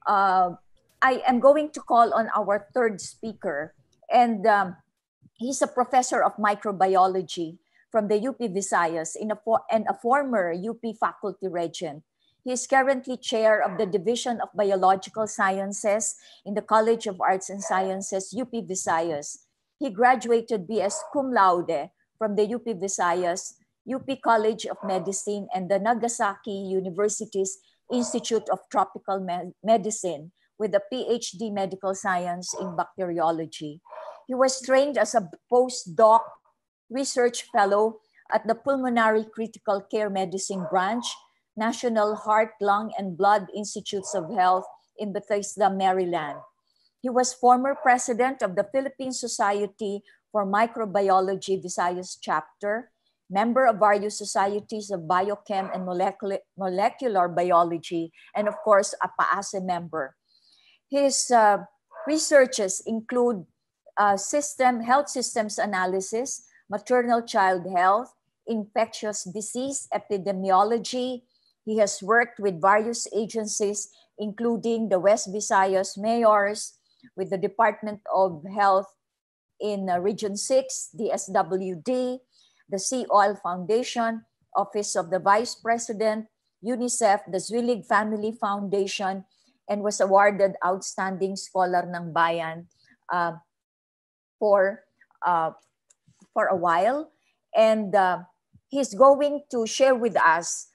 uh, I am going to call on our third speaker, and he's a professor of microbiology from the UP Visayas and a former UP faculty regent. He is currently chair of the Division of Biological Sciences in the College of Arts and Sciences, UP Visayas. He graduated BS cum laude from the UP Visayas, UP College of Medicine, and the Nagasaki University's Institute of Tropical Medicine with a PhD medical science in bacteriology. He was trained as a postdoc research fellow at the Pulmonary Critical Care Medicine Branch, National Heart, Lung, and Blood Institutes of Health in Bethesda, Maryland. He was former president of the Philippine Society for Microbiology Visayas chapter, member of various societies of biochem and molecular biology, and of course, a PAASE member. His researches include health systems analysis, maternal child health, infectious disease epidemiology. He has worked with various agencies, including the West Visayas mayors, with the Department of Health in Region 6, the SWD, the Sea Oil Foundation, Office of the Vice President, UNICEF, the Zwillig Family Foundation, and was awarded Outstanding Scholar ng Bayan for a while. And he's going to share with us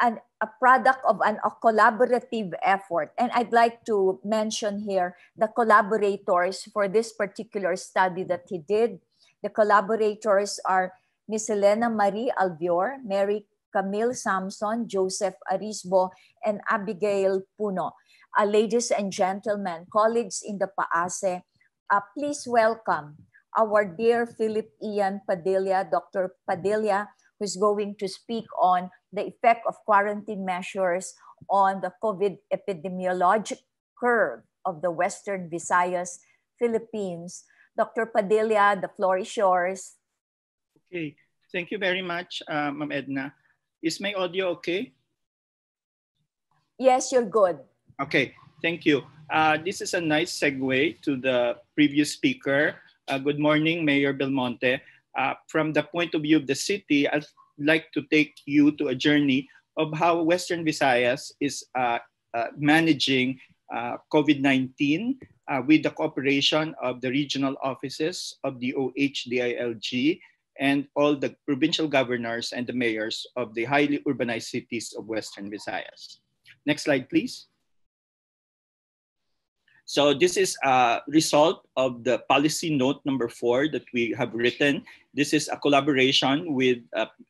a product of a collaborative effort. And I'd like to mention here the collaborators for this particular study that he did. The collaborators are Miss Elena Marie Albior, Mary Camille Samson, Joseph Arisbo, and Abigail Puno. Ladies and gentlemen, colleagues in the PAASE, please welcome our dear Philip Ian Padilla, Dr. Padilla, who's going to speak on the effect of quarantine measures on the COVID epidemiologic curve of the Western Visayas, Philippines. Dr. Padilla, the floor is yours. Okay, thank you very much, Ma'am Edna. Is my audio okay? Yes, you're good. Okay, thank you. This is a nice segue to the previous speaker. Good morning, Mayor Belmonte. From the point of view of the city, I'd like to take you to a journey of how Western Visayas is managing COVID-19 with the cooperation of the regional offices of the OHDILG and all the provincial governors and the mayors of the highly urbanized cities of Western Visayas. Next slide, please. So this is a result of the policy note number 4 that we have written. This is a collaboration with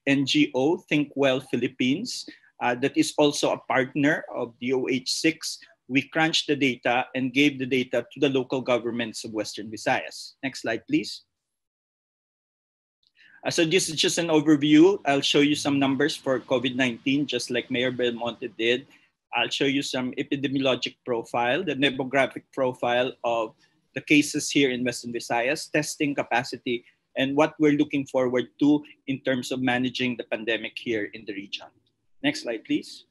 NGO Think Well Philippines that is also a partner of the OH6. We crunched the data and gave the data to the local governments of Western Visayas. Next slide, please. So this is just an overview. I'll show you some numbers for COVID-19, just like Mayor Belmonte did. I'll show you some epidemiologic profile, the demographic profile of the cases here in Western Visayas, testing capacity, and what we're looking forward to in terms of managing the pandemic here in the region. Next slide, please.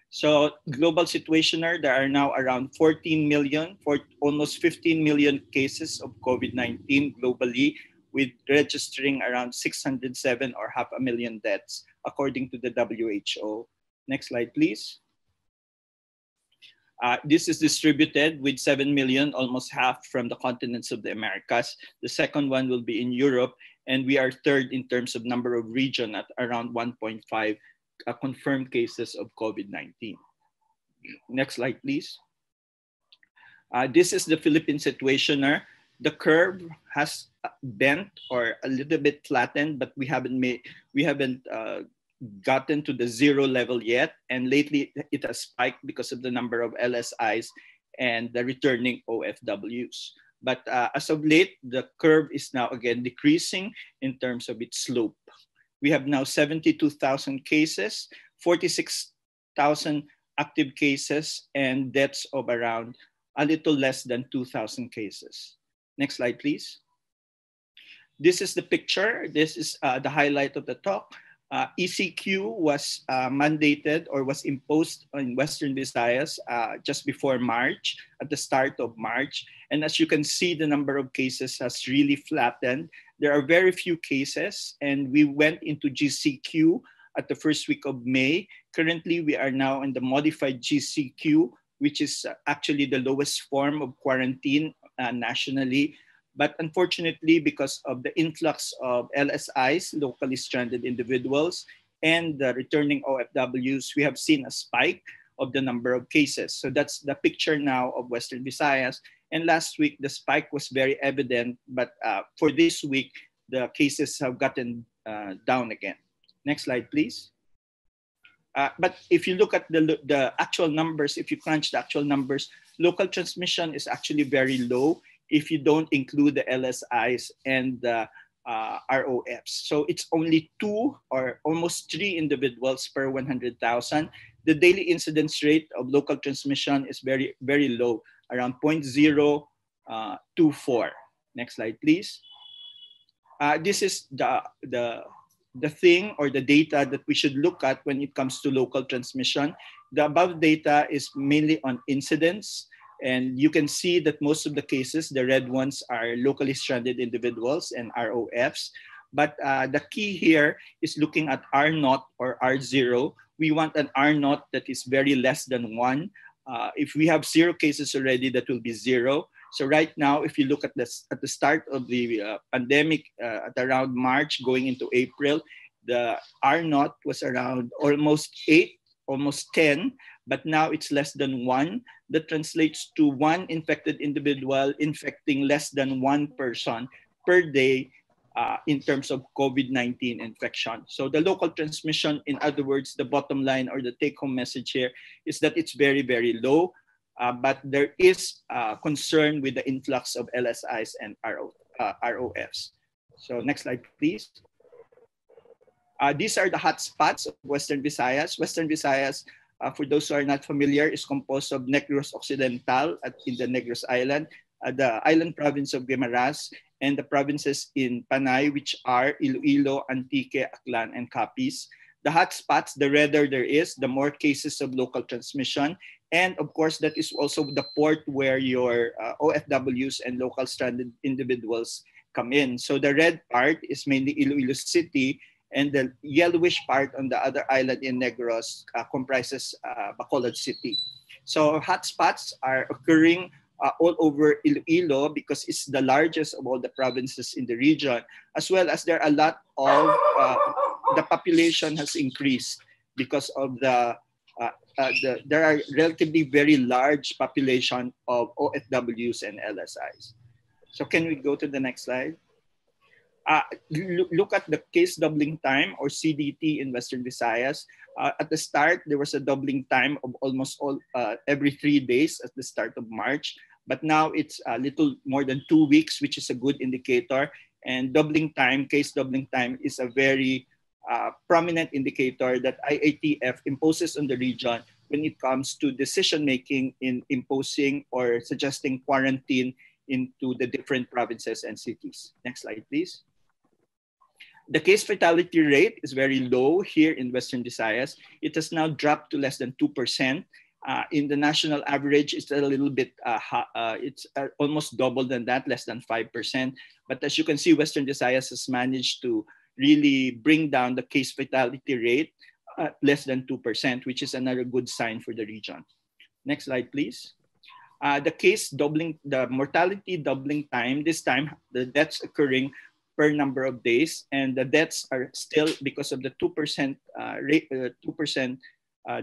So global situationer, there are now around 14 million, almost 15 million cases of COVID-19 globally, with registering around 607 or 500,000 deaths, according to the WHO. Next slide, please. This is distributed with 7 million, almost half from the continents of the Americas. The second one will be in Europe, and we are third in terms of number of region at around 1.5 confirmed cases of COVID-19. Next slide, please. This is the Philippine situationer. The curve has bent or a little bit flattened, but we haven't gotten to the zero level yet, and lately it has spiked because of the number of LSIs and the returning OFWs. But as of late, the curve is now again decreasing in terms of its slope. We have now 72,000 cases, 46,000 active cases, and deaths of around a little less than 2,000 cases. Next slide, please. This is the picture. This is the highlight of the talk. ECQ was mandated or was imposed on Western Visayas just before March, at the start of March. And as you can see, the number of cases has really flattened. There are very few cases, and we went into GCQ at the first week of May. Currently, we are now in the modified GCQ, which is actually the lowest form of quarantine nationally. But unfortunately, because of the influx of LSIs, locally stranded individuals, and the returning OFWs, we have seen a spike of the number of cases. So that's the picture now of Western Visayas. And last week, the spike was very evident, but for this week, the cases have gotten down again. Next slide, please. But if you look at the actual numbers, if you crunch the actual numbers, local transmission is actually very low if you don't include the LSIs and the ROFs. So it's only 2 or almost 3 individuals per 100,000. The daily incidence rate of local transmission is very, very low, around 0.024. Next slide, please. This is the thing or the data that we should look at when it comes to local transmission. The above data is mainly on incidence. And you can see that most of the cases, the red ones, are locally stranded individuals and ROFs. But the key here is looking at R0 or R0. We want an R0 that is very less than 1. If we have 0 cases already, that will be 0. So right now, if you look at this at the start of the pandemic, at around March going into April, the R0 was around almost 8, almost 10, but now it's less than 1. That translates to 1 infected individual infecting less than 1 person per day in terms of COVID-19 infection. So the local transmission, in other words, the bottom line or the take-home message here is that it's very, very low, but there is concern with the influx of LSIs and ROFs. So next slide, please. These are the hotspots of Western Visayas. Western Visayas, for those who are not familiar, is composed of Negros Occidental in the Negros Island, the island province of Guimaras, and the provinces in Panay, which are Iloilo, Antique, Aklan, and Capiz. The hotspots, the redder there is, the more cases of local transmission. And of course, that is also the port where your OFWs and local stranded individuals come in. So the red part is mainly Iloilo City, and the yellowish part on the other island in Negros comprises Bacolod City. So hotspots are occurring all over Iloilo because it's the largest of all the provinces in the region, as well as there are a lot of, the population has increased because of there are relatively very large population of OFWs and LSIs. So can we go to the next slide? Look at the case doubling time or CDT in Western Visayas. At the start, there was a doubling time of almost every 3 days at the start of March. But now it's a little more than 2 weeks, which is a good indicator. And doubling time, case doubling time, is a very prominent indicator that IATF imposes on the region when it comes to decision-making in imposing or suggesting quarantine into the different provinces and cities. Next slide, please. The case fatality rate is very low here in Western Visayas. It has now dropped to less than 2%. In the national average, it's a little bit, it's almost double than that, less than 5%. But as you can see, Western Visayas has managed to really bring down the case fatality rate at less than 2%, which is another good sign for the region. Next slide, please. The mortality doubling time, this time the deaths occurring per number of days, and the deaths are still, because of the 2% rate, 2%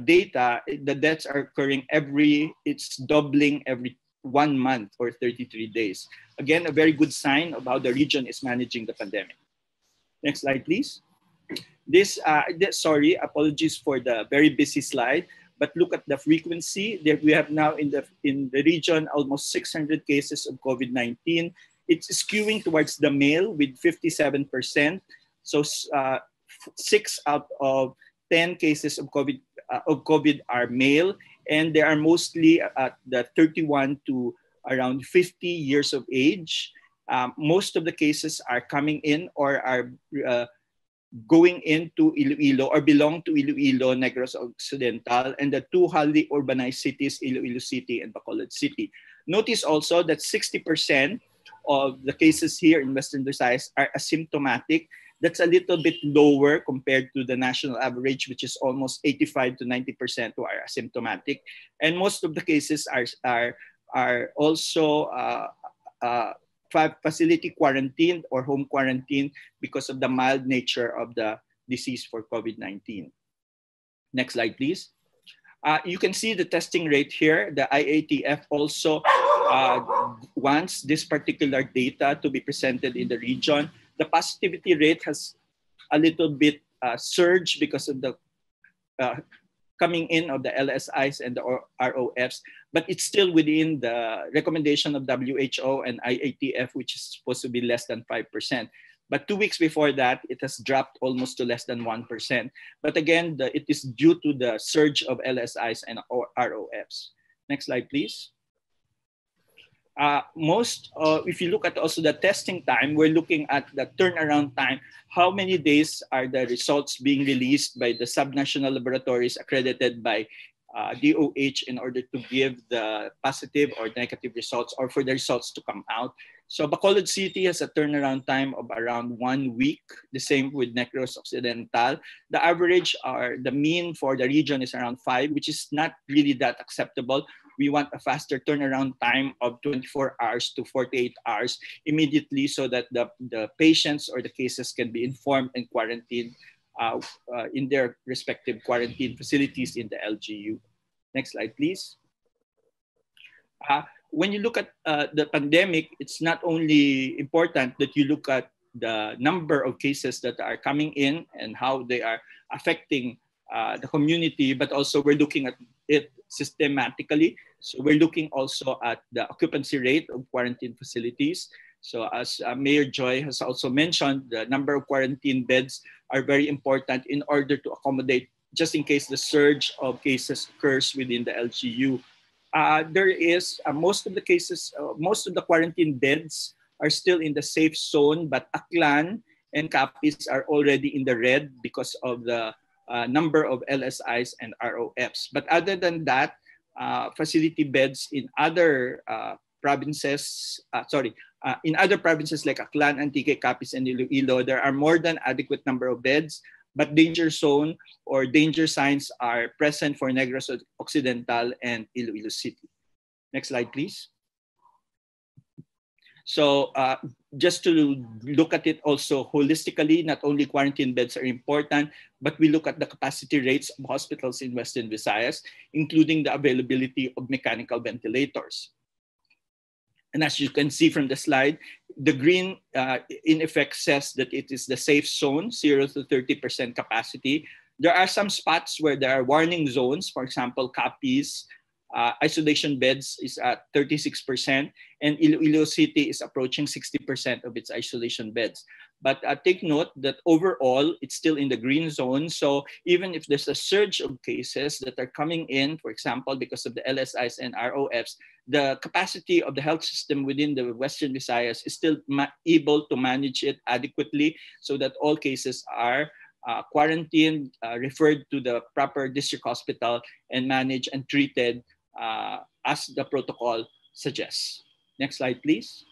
data, the deaths are occurring it's doubling every 1 month or 33 days. Again, a very good sign of how the region is managing the pandemic. Next slide, please. Sorry, apologies for the very busy slide, but look at the frequency that we have now in the region, almost 600 cases of COVID-19. It's skewing towards the male with 57%. So 6 out of 10 cases of COVID are male, and they are mostly at the 31 to around 50 years of age. Most of the cases are coming in or are going into Iloilo or belong to Iloilo, Negros Occidental, and the two highly urbanized cities, Iloilo City and Bacolod City. Notice also that 60% of the cases here in Western Visayas are asymptomatic. That's a little bit lower compared to the national average, which is almost 85 to 90% who are asymptomatic. And most of the cases are also facility quarantined or home quarantined because of the mild nature of the disease for COVID-19. Next slide, please. You can see the testing rate here. The IATF also wants this particular data to be presented in the region. The positivity rate has a little bit surged because of the coming in of the LSIs and the ROFs, but it's still within the recommendation of WHO and IATF, which is supposed to be less than 5%. But 2 weeks before that, it has dropped almost to less than 1%. But again, it is due to the surge of LSIs and ROFs. Next slide, please. If you look at also the testing time, we're looking at the turnaround time. How many days are the results being released by the subnational laboratories accredited by DOH in order to give the positive or negative results or for the results to come out? So Bacolod City has a turnaround time of around 1 week. The same with Negros Occidental. The average or the mean for the region is around 5, which is not really that acceptable. We want a faster turnaround time of 24 hours to 48 hours immediately so that the patients or the cases can be informed and quarantined in their respective quarantine facilities in the LGU. Next slide, please. When you look at the pandemic, it's not only important that you look at the number of cases that are coming in and how they are affecting the community, but also we're looking at it systematically. So we're looking also at the occupancy rate of quarantine facilities. So as Mayor Joy has also mentioned, the number of quarantine beds are very important in order to accommodate just in case the surge of cases occurs within the LGU. There is most of the cases, most of the quarantine beds are still in the safe zone, but Aklan and Capiz are already in the red because of the number of LSIs and ROFs. But other than that, facility beds in other provinces, in other provinces like Aklan, Antique, Capiz, and Iloilo, there are more than adequate number of beds, but danger zone or danger signs are present for Negros Occidental and Iloilo City. Next slide, please. So just to look at it also holistically, not only quarantine beds are important, but we look at the capacity rates of hospitals in Western Visayas, including the availability of mechanical ventilators. And as you can see from the slide, the green in effect says that it is the safe zone, 0 to 30% capacity. There are some spots where there are warning zones. For example, Capiz, isolation beds is at 36%, and Iloilo City is approaching 60% of its isolation beds. But take note that overall, it's still in the green zone. So even if there's a surge of cases that are coming in, for example, because of the LSIs and ROFs, the capacity of the health system within the Western Visayas is still able to manage it adequately so that all cases are quarantined, referred to the proper district hospital, and managed and treated as the protocol suggests. Next slide, please.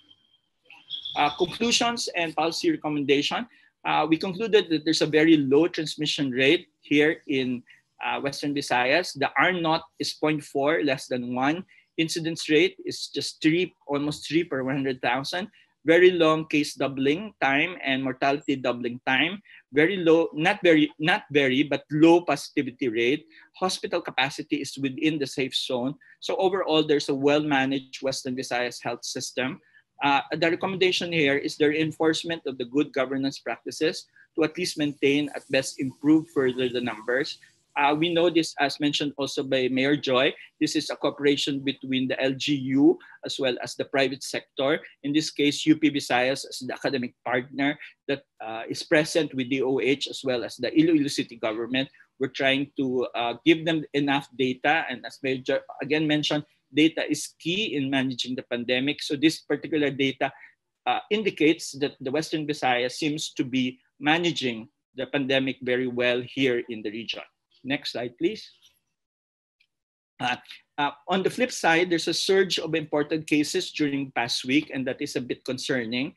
Conclusions and policy recommendation. We concluded that there's a very low transmission rate here in Western Visayas. The R0 is 0.4, less than 1. Incidence rate is just 3, almost 3 per 100,000. Very long case doubling time and mortality doubling time. Very low, not very, but low positivity rate. Hospital capacity is within the safe zone. So overall, there's a well-managed Western Visayas health system. The recommendation here is the reinforcement of the good governance practices to at least maintain, at best improve further the numbers. We know this, as mentioned also by Mayor Joy, this is a cooperation between the LGU as well as the private sector. In this case, UP Visayas as the academic partner that is present with DOH as well as the Iloilo City government. We're trying to give them enough data, and as Mayor Joy again mentioned, data is key in managing the pandemic. So this particular data indicates that the Western Visayas seems to be managing the pandemic very well here in the region. Next slide, please. On the flip side, there's a surge of imported cases during past week, and that is a bit concerning.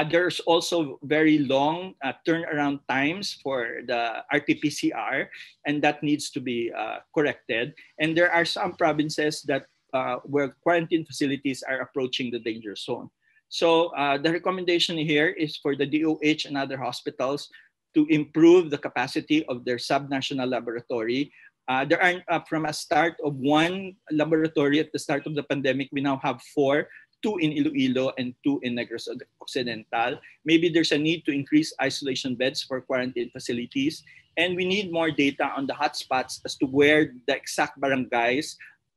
There's also very long turnaround times for the RT-PCR, and that needs to be corrected. And there are some provinces that where quarantine facilities are approaching the danger zone. So the recommendation here is for the DOH and other hospitals to improve the capacity of their subnational laboratory. There are from a start of one laboratory at the start of the pandemic, we now have 4, 2 in Iloilo and 2 in Negros Occidental. Maybe there's a need to increase isolation beds for quarantine facilities. And we need more data on the hotspots as to where the exact barangays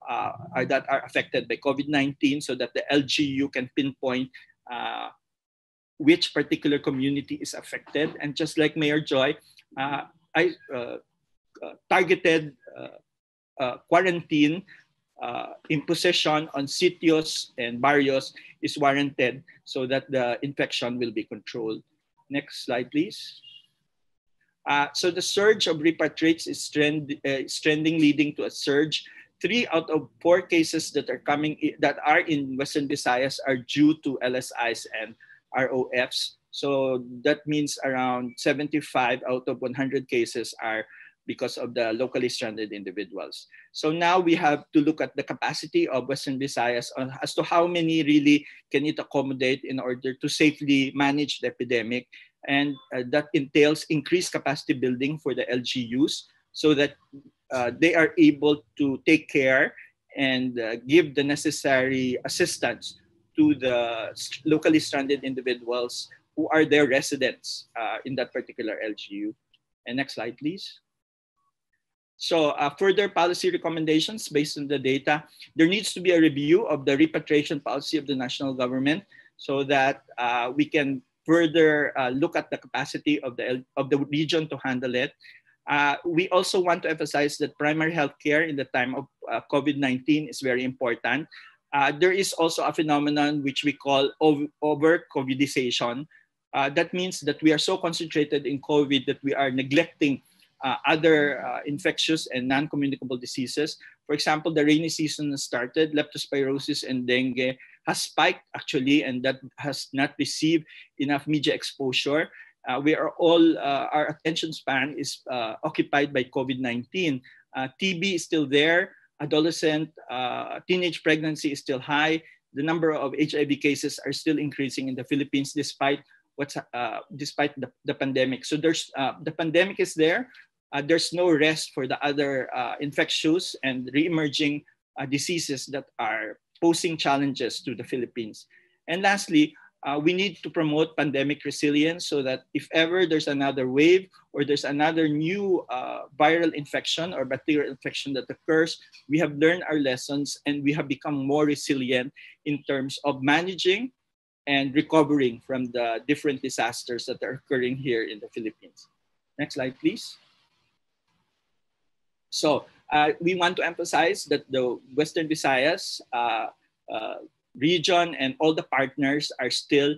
that are affected by COVID-19 so that the LGU can pinpoint which particular community is affected. And just like Mayor Joy, targeted quarantine imposition on sitios and barrios is warranted so that the infection will be controlled. Next slide, please. So the surge of repatriates is trending, leading to a surge. 3 out of 4 cases that are in Western Visayas are due to LSIs and ROFs. So that means around 75 out of 100 cases are because of the locally stranded individuals. So now we have to look at the capacity of Western Visayas as to how many really can it accommodate in order to safely manage the epidemic. And that entails increased capacity building for the LGUs so that they are able to take care and give the necessary assistance to the locally stranded individuals who are their residents in that particular LGU. And next slide, please. So further policy recommendations based on the data, there needs to be a review of the repatriation policy of the national government so that we can further look at the capacity of the region to handle it. We also want to emphasize that primary health care in the time of COVID-19 is very important. There is also a phenomenon which we call over-COVIDization. That means that we are so concentrated in COVID that we are neglecting other infectious and non-communicable diseases. For example, the rainy season has started, leptospirosis and dengue has spiked actually, and that has not received enough media exposure. We are all, our attention span is occupied by COVID-19. TB is still there, adolescent, teenage pregnancy is still high. The number of HIV cases are still increasing in the Philippines despite the pandemic. So there's the pandemic is there. There's no rest for the other infectious and re-emerging diseases that are posing challenges to the Philippines. And lastly, we need to promote pandemic resilience so that if ever there's another wave or there's another new viral infection or bacterial infection that occurs, we have learned our lessons and we have become more resilient in terms of managing and recovering from the different disasters that are occurring here in the Philippines. Next slide, please. So we want to emphasize that the Western Visayas region and all the partners are still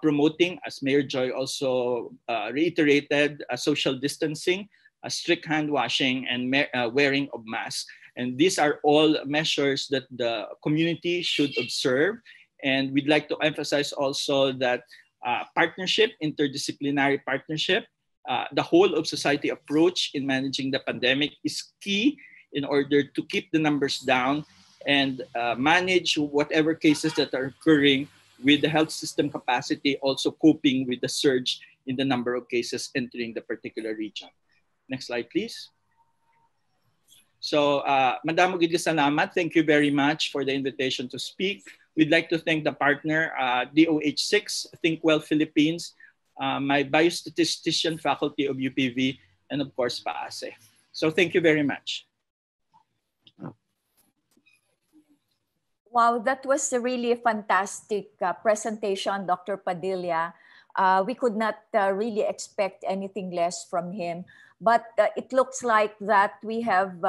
promoting, as Mayor Joy also reiterated, social distancing, strict hand washing, and wearing of masks. And these are all measures that the community should observe. And we'd like to emphasize also that partnership, interdisciplinary partnership, the whole of society approach in managing the pandemic is key in order to keep the numbers down and manage whatever cases that are occurring with the health system capacity, also coping with the surge in the number of cases entering the particular region. Next slide, please. So, Madam Ogidi Salamat, thank you very much for the invitation to speak. We'd like to thank the partner, DOH6, Think Well Philippines, my biostatistician faculty of UPV, and of course, PAASE. So thank you very much. Wow, that was a really fantastic presentation, Dr. Padilla. We could not really expect anything less from him, but it looks like that we have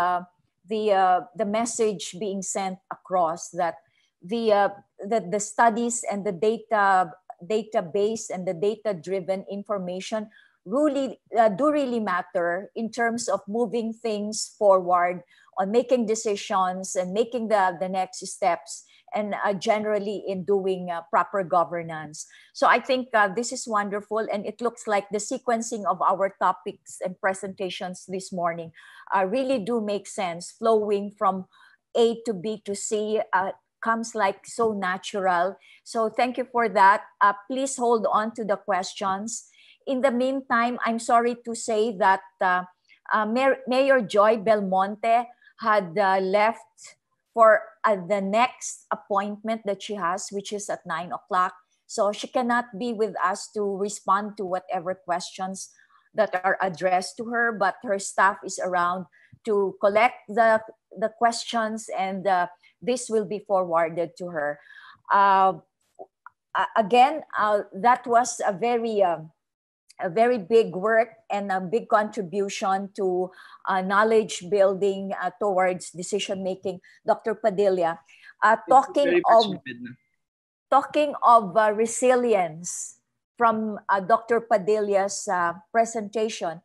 the message being sent across that the studies and the database and the data-driven information do really matter in terms of moving things forward, on making decisions and making the next steps, and generally in doing proper governance. So I think this is wonderful, and it looks like the sequencing of our topics and presentations this morning really do make sense, flowing from A to B to C. Comes like so natural. So thank you for that. Please hold on to the questions. In the meantime, I'm sorry to say that Mayor Joy Belmonte had left for the next appointment that she has, which is at 9 o'clock. So she cannot be with us to respond to whatever questions that are addressed to her, but her staff is around to collect the questions, and this will be forwarded to her. Again, that was a very big work and a big contribution to knowledge building towards decision making, Dr. Padilla. Talking of resilience from Dr. Padilla's presentation,